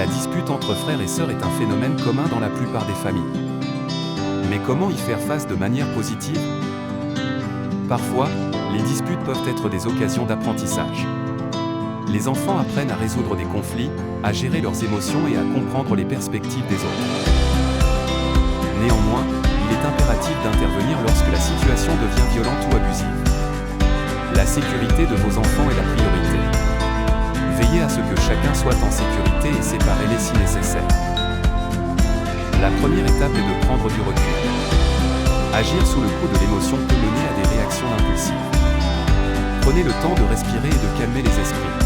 La dispute entre frères et sœurs est un phénomène commun dans la plupart des familles. Mais comment y faire face de manière positive? Parfois, les disputes peuvent être des occasions d'apprentissage. Les enfants apprennent à résoudre des conflits, à gérer leurs émotions et à comprendre les perspectives des autres. Néanmoins, il est impératif d'intervenir lorsque la situation devient violente ou abusive. La sécurité de vos enfants est la priorité. Veillez à ce que chacun soit en sécurité et séparez-les si nécessaire. La première étape est de prendre du recul. Agir sous le coup de l'émotion peut mener à des réactions impulsives. Prenez le temps de respirer et de calmer les esprits.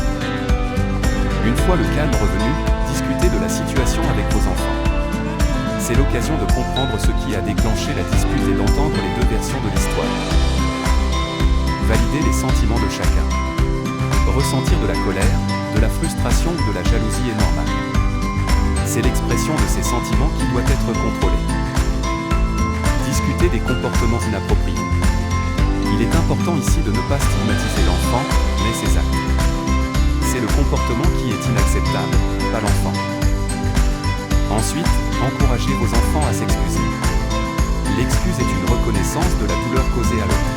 Une fois le calme revenu, discutez de la situation avec vos enfants. C'est l'occasion de comprendre ce qui a déclenché la dispute et d'entendre les deux versions de l'histoire. Validez les sentiments de chacun. Ressentir de la colère, de la frustration ou de la jalousie est normal. C'est l'expression de ces sentiments qui doit être contrôlée. Discutez des comportements inappropriés. Il est important ici de ne pas stigmatiser l'enfant, mais ses actes. C'est le comportement qui est inacceptable, pas l'enfant. Ensuite, encouragez vos enfants à s'excuser. L'excuse est une reconnaissance de la douleur causée à l'autre.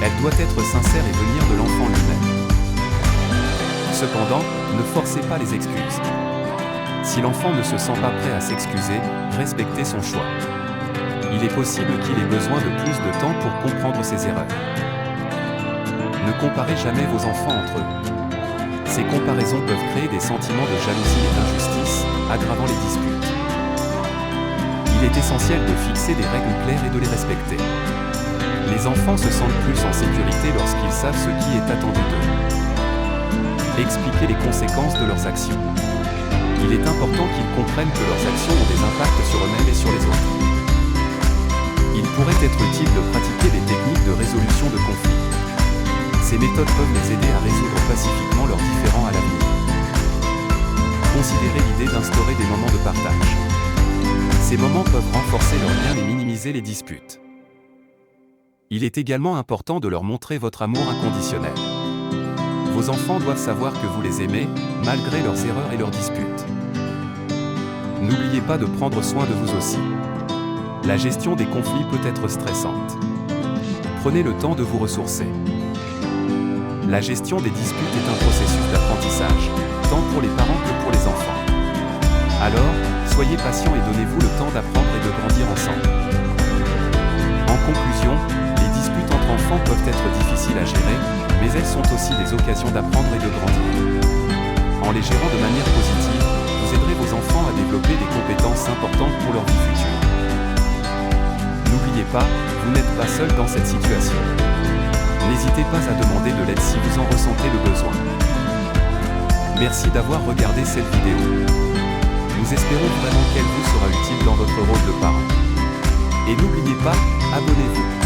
Elle doit être sincère et venir de l'enfant lui-même. Cependant, ne forcez pas les excuses. Si l'enfant ne se sent pas prêt à s'excuser, respectez son choix. Il est possible qu'il ait besoin de plus de temps pour comprendre ses erreurs. Ne comparez jamais vos enfants entre eux. Ces comparaisons peuvent créer des sentiments de jalousie et d'injustice, aggravant les disputes. Il est essentiel de fixer des règles claires et de les respecter. Les enfants se sentent plus en sécurité lorsqu'ils savent ce qui est attendu d'eux. Expliquez les conséquences de leurs actions. Il est important qu'ils comprennent que leurs actions ont des impacts sur eux-mêmes et sur les autres. Il pourrait être utile de pratiquer des techniques de résolution de conflits. Ces méthodes peuvent les aider à résoudre pacifiquement leurs différends à l'avenir. Considérez l'idée d'instaurer des moments de partage. Ces moments peuvent renforcer leurs liens et minimiser les disputes. Il est également important de leur montrer votre amour inconditionnel. Vos enfants doivent savoir que vous les aimez, malgré leurs erreurs et leurs disputes. N'oubliez pas de prendre soin de vous aussi. La gestion des conflits peut être stressante. Prenez le temps de vous ressourcer. La gestion des disputes est un processus d'apprentissage, tant pour les parents que pour les enfants. Alors, soyez patient et donnez-vous le temps d'apprendre et de grandir ensemble. En conclusion, les disputes entre enfants peuvent être difficiles à gérer, mais elles sont aussi des occasions d'apprendre et de grandir. En les gérant de manière positive, vous aiderez vos enfants à développer des compétences importantes pour leur vie future. N'oubliez pas, vous n'êtes pas seul dans cette situation. N'hésitez pas à demander de l'aide si vous en ressentez le besoin. Merci d'avoir regardé cette vidéo. Nous espérons vraiment qu'elle vous sera utile dans votre rôle de parent. Et n'oubliez pas, abonnez-vous.